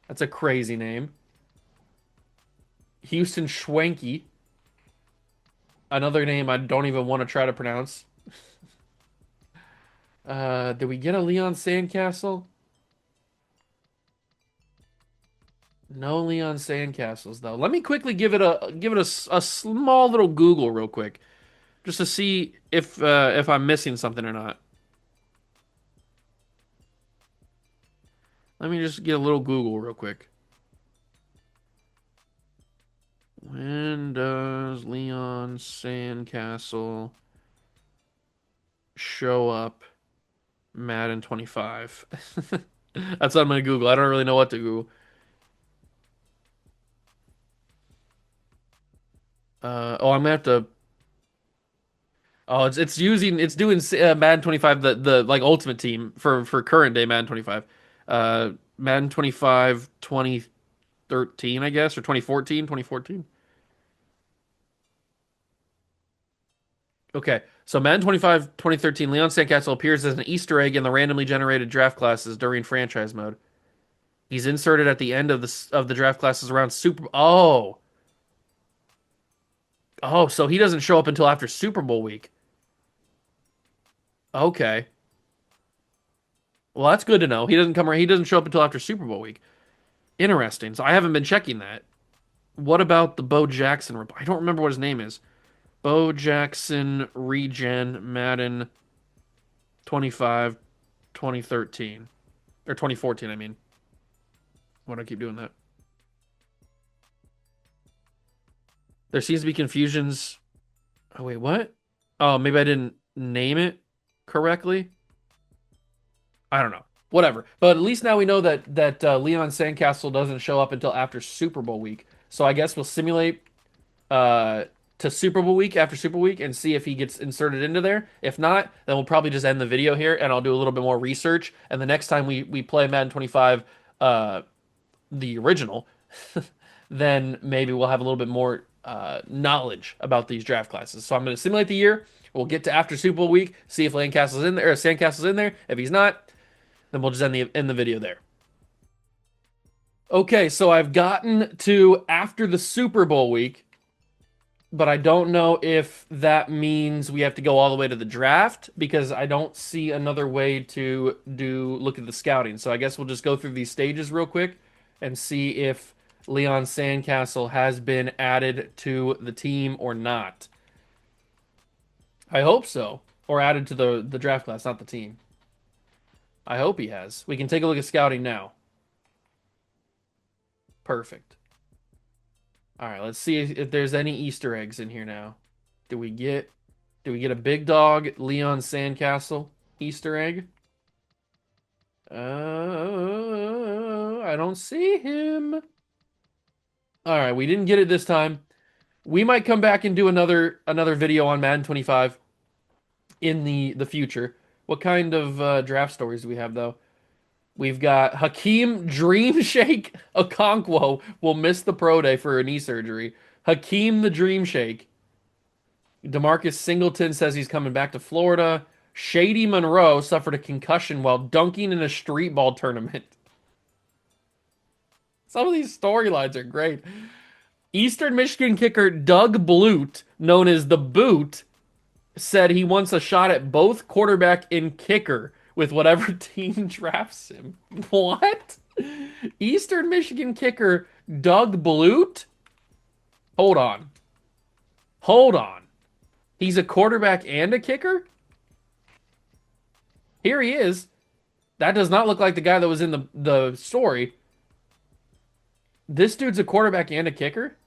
That's a crazy name. Houston Schwenke, another name I don't even want to try to pronounce. Did we get a Leon Sandcastle? No Leon Sandcastles though. Let me quickly give it a small little Google real quick, just to see if I'm missing something or not. Let me just get a little Google real quick. When does Leon Sandcastle show up Madden 25? That's what I'm gonna Google. I don't really know what to Google. Oh, I'm gonna have to. Oh, it's doing Madden 25 the like Ultimate Team for current day Madden 25. Madden 25 2013, I guess, or 2014, 2014. Okay, so Madden 25 2013, Leon Sandcastle appears as an Easter egg in the randomly generated draft classes during franchise mode. He's inserted at the end of the draft classes around Super. Oh, so he doesn't show up until after Super Bowl week. Okay, well that's good to know. He doesn't come. He doesn't show up until after Super Bowl week. Interesting. So I haven't been checking that. What about the Bo Jackson? I don't remember what his name is. Bo Jackson Regen Madden 25 2013 or 2014. I mean, why do I keep doing that? There seems to be confusions. Oh wait, what? Oh, maybe I didn't name it correctly. I don't know. Whatever. But at least now we know that Leon Sandcastle doesn't show up until after Super Bowl week. So I guess we'll simulate uh to Super Bowl week after Super Bowl week and see if he gets inserted into there. If not, then we'll probably just end the video here and I'll do a little bit more research. And the next time we play Madden 25, the original, then maybe we'll have a little bit more knowledge about these draft classes. So I'm going to simulate the year. We'll get to after Super Bowl week, see if Landcastle's in there or Sandcastle's in there. If he's not, then we'll just end the video there. Okay, so I've gotten to after the Super Bowl week, but I don't know if that means we have to go all the way to the draft because I don't see another way to look at the scouting. So I guess we'll just go through these stages real quick and see if Leon Sandcastle has been added to the team or not. I hope so. Or added to the draft class, not the team. I hope he has. We can take a look at scouting now. Perfect. All right, let's see if there's any Easter eggs in here now. Do we get a big dog Leon Sandcastle Easter egg? I don't see him. All right, we didn't get it this time. We might come back and do another video on Madden 25 in the future. What kind of draft stories do we have though? We've got Hakeem Dream Shake Okonkwo will miss the pro day for a knee surgery. Hakeem the Dream Shake. DeMarcus Singleton says he's coming back to Florida. Shady Monroe suffered a concussion while dunking in a street ball tournament. Some of these storylines are great. Eastern Michigan kicker Doug Blute, known as the Boot, said he wants a shot at both quarterback and kicker with whatever team drafts him. What? Eastern Michigan kicker Doug Blute? Hold on. Hold on. He's a quarterback and a kicker? Here he is. That does not look like the guy that was in the story. This dude's a quarterback and a kicker?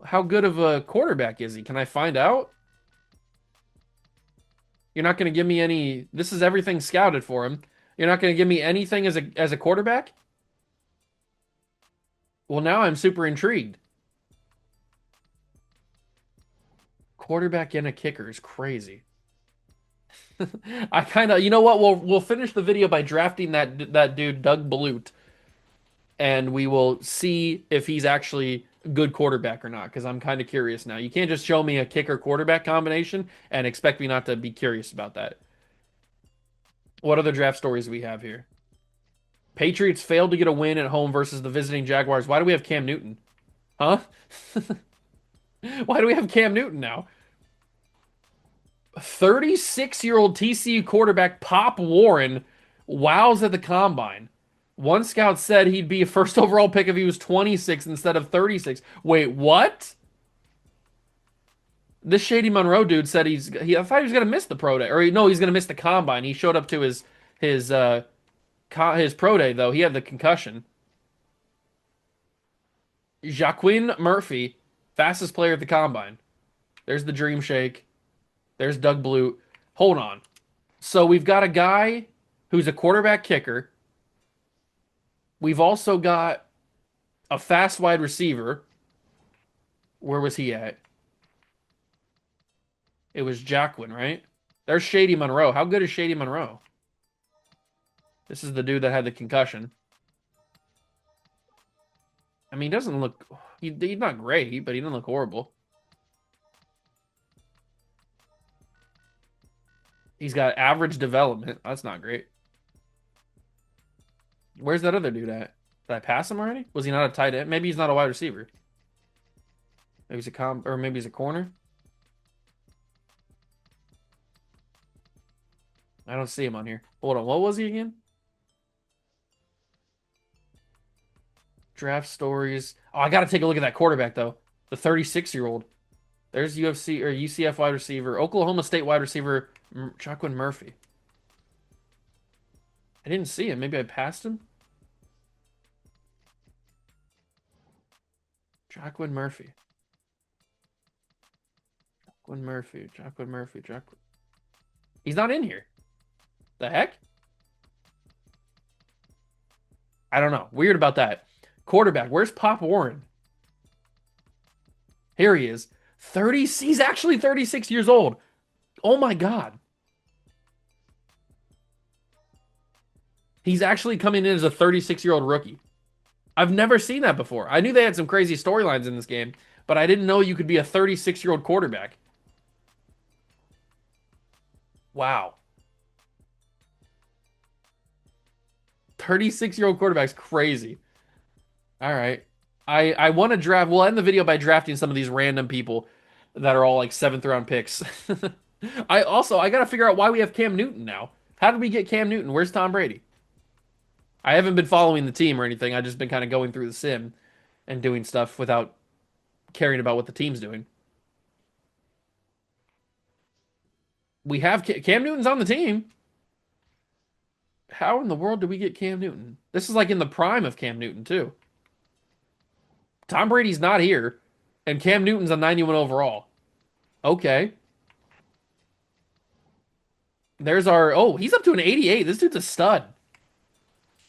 How good of a quarterback is he? Can I find out? You're not going to give me any. This is everything scouted for him. You're not going to give me anything as a quarterback? Well, now I'm super intrigued. Quarterback and a kicker is crazy. I kind of, you know what? We'll finish the video by drafting that dude Doug Blute, and we will see if he's actually a good quarterback or not. Because I'm kind of curious now. You can't just show me a kicker quarterback combination and expect me not to be curious about that. What other draft stories do we have here? Patriots failed to get a win at home versus the visiting Jaguars. Why do we have Cam Newton? Huh? Why do we have Cam Newton now? 36-year-old TCU quarterback Pop Warren wows at the combine. One scout said he'd be a first overall pick if he was 26 instead of 36. Wait, what? This Shady Monroe dude said I thought he was gonna miss the pro day, or no, he's gonna miss the combine. He showed up to his his pro day though. He had the concussion. Jaquin Murphy, fastest player at the combine. There's the Dream Shake. There's Doug Blue. Hold on. So we've got a guy who's a quarterback kicker. We've also got a fast wide receiver. Where was he at? It was Jacqueline, right? There's Shady Monroe. How good is Shady Monroe? This is the dude that had the concussion. I mean, he doesn't look... he's not great, but he doesn't look horrible. He's got average development. That's not great. Where's that other dude at? Did I pass him already? Was he not a tight end? Maybe he's not a wide receiver. Maybe he's or maybe he's a corner. I don't see him on here. Hold on, what was he again? Draft stories. Oh, I gotta take a look at that quarterback though. The 36-year-old. There's UFC or UCF wide receiver, Oklahoma State wide receiver, Jaquin Murphy. I didn't see him. Maybe I passed him. Jaquin Murphy. Jaquin Murphy. Jaquin Murphy. Jaquin. He's not in here. The heck? I don't know. Weird about that. Quarterback. Where's Pop Warren? Here he is. 30. He's actually 36 years old. Oh my God. He's actually coming in as a 36-year-old rookie. I've never seen that before. I knew they had some crazy storylines in this game, but I didn't know you could be a 36-year-old quarterback. Wow. 36-year-old quarterback's crazy. All right. I want to draft. We'll end the video by drafting some of these random people that are all like 7th round picks. I got to figure out why we have Cam Newton now. How did we get Cam Newton? Where's Tom Brady? I haven't been following the team or anything. I've just been kind of going through the sim and doing stuff without caring about what the team's doing. We have Cam Newton's on the team. How in the world did we get Cam Newton? This is like in the prime of Cam Newton, too. Tom Brady's not here, and Cam Newton's a 91 overall. Okay. There's our... Oh, he's up to an 88. This dude's a stud.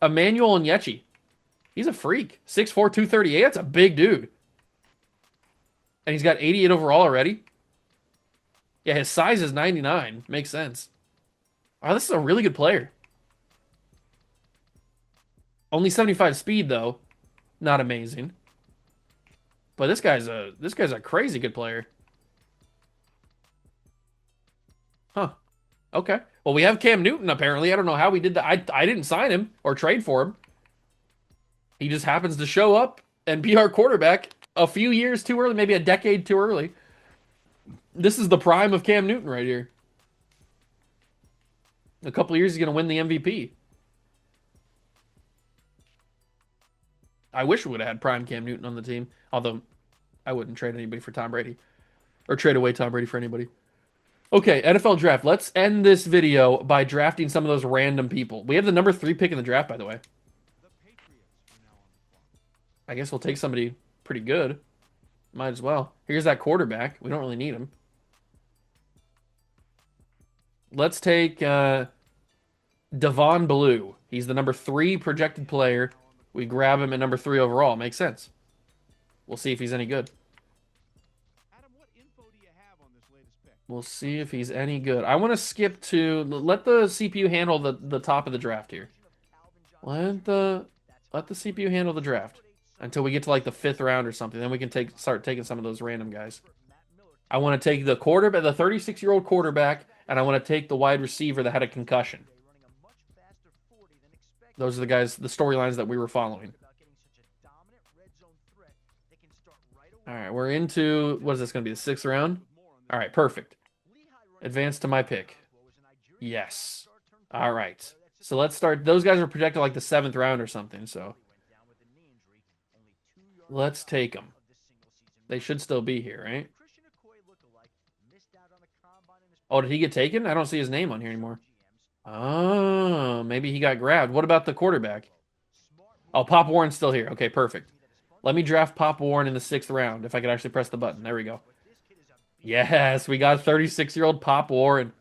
Emmanuel Onyechi. He's a freak. 6'4", 238. That's a big dude. And he's got 88 overall already. Yeah, his size is 99. Makes sense. Oh, this is a really good player. Only 75 speed, though. Not amazing. But this guy's a crazy good player. Huh. Okay. Well, we have Cam Newton, apparently. I don't know how we did that. I didn't sign him or trade for him. He just happens to show up and be our quarterback a few years too early, maybe a decade too early. This is the prime of Cam Newton right here. A couple of years, he's going to win the MVP. I wish we would have had prime Cam Newton on the team. Although, I wouldn't trade anybody for Tom Brady. Or trade away Tom Brady for anybody. Okay, NFL draft. Let's end this video by drafting some of those random people. We have the number 3 pick in the draft, by the way. I guess we'll take somebody pretty good. Might as well. Here's that quarterback. We don't really need him. Let's take Devon Blue. He's the number 3 projected player. We grab him at number 3 overall. Makes sense. We'll see if he's any good. Adam, what info do you have on this latest pick? We'll see if he's any good. I want to skip to let the CPU handle the top of the draft here. Let the let the CPU handle the draft until we get to like the fifth round or something. Then we can start taking some of those random guys. I want to take the quarterback, the 36-year-old quarterback, and I want to take the wide receiver that had a concussion. Those are the guys, the storylines that we were following. All right, we're into, what is this going to be, the sixth round? All right, perfect. Advance to my pick. Yes. All right. So let's start. Those guys are projected like the seventh round or something, so let's take them. They should still be here, right? Oh, did he get taken? I don't see his name on here anymore. Oh, maybe he got grabbed. What about the quarterback? Oh, Pop Warren's still here. Okay, perfect. Let me draft Pop Warren in the sixth round if I could actually press the button. There we go. Yes, we got 36-year-old Pop Warren.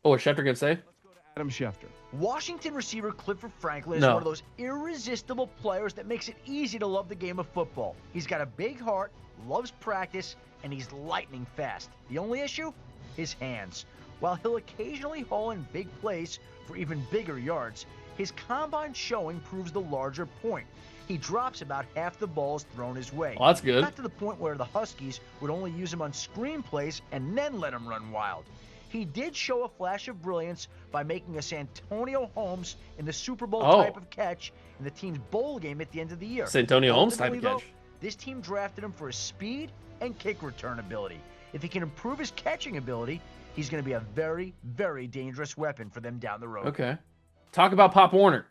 Oh, is Schefter gonna say? Adam Schefter. Washington receiver Clifford Franklin is No. one of those irresistible players that makes it easy to love the game of football. He's got a big heart, loves practice, and he's lightning fast. The only issue? His hands. While he'll occasionally haul in big plays for even bigger yards, his combine showing proves the larger point. He drops about half the balls thrown his way. Well, that's good. Not to the point where the Huskies would only use him on screen plays and then let him run wild. He did show a flash of brilliance by making a Santonio Holmes in the Super Bowl type of catch in the team's bowl game at the end of the year. Santonio Holmes type of Ultimately, catch. This team drafted him for his speed and kick return ability. If he can improve his catching ability, he's going to be a very, very dangerous weapon for them down the road. Okay. Talk about Pop Warner.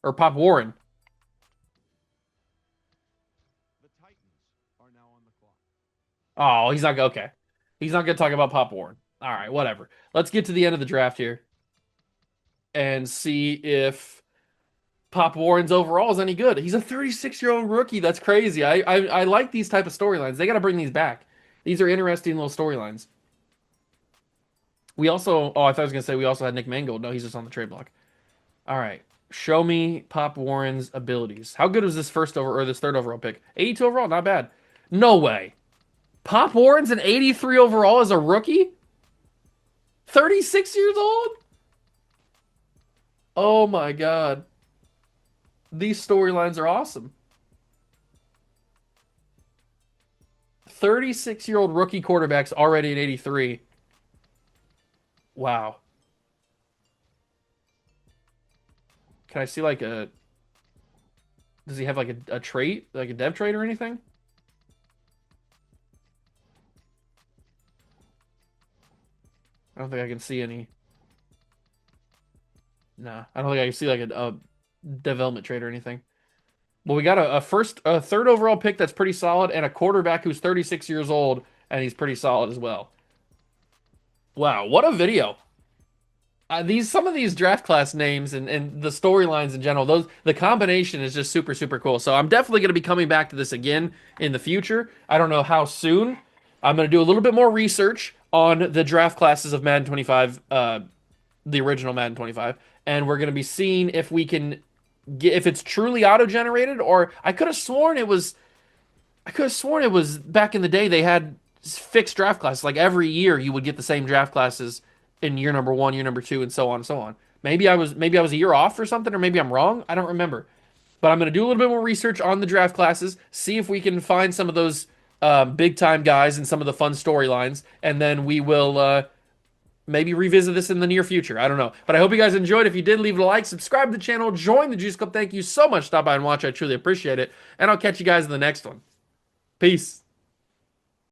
Or Pop Warren. The Titans are now on the clock. Oh, he's not okay. He's not gonna talk about Pop Warren. All right, whatever. Let's get to the end of the draft here and see if Pop Warren's overall is any good. He's a 36-year-old rookie. That's crazy. I like these type of storylines. They got to bring these back. These are interesting little storylines. We also, oh, I thought I was gonna say we also had Nick Mangold. No, he's just on the trade block. All right, show me Pop Warren's abilities. How good was this this third overall pick? 82 overall, not bad. No way. Pop Warren's an 83 overall as a rookie? 36 years old? Oh my god. These storylines are awesome. 36-year-old rookie quarterback's already at 83. Wow. Can I see like a... Does he have like a trait? Like a dev trait or anything? I don't think I can see any. Nah, I don't think I can see like a development trait or anything. Well, we got a third overall pick that's pretty solid, and a quarterback who's 36 years old, and he's pretty solid as well. Wow, what a video! Some of these draft class names and the storylines in general, the combination is just super super cool. So I'm definitely going to be coming back to this again in the future. I don't know how soon. I'm going to do a little bit more research on the draft classes of Madden 25, the original Madden 25, and we're going to be seeing if we can get if it's truly auto-generated, or I could have sworn it was back in the day they had fixed draft classes. Like every year you would get the same draft classes in year number 1, year number 2, and so on and so on. Maybe I was a year off or something, or maybe I'm wrong. I don't remember. But I'm going to do a little bit more research on the draft classes, see if we can find some of those big time guys and some of the fun storylines, and then we will maybe revisit this in the near future. I don't know. But I hope you guys enjoyed. If you did, leave it a like, subscribe to the channel, join the Juice Club. Thank you so much. Stop by and watch. I truly appreciate it. And I'll catch you guys in the next one. Peace.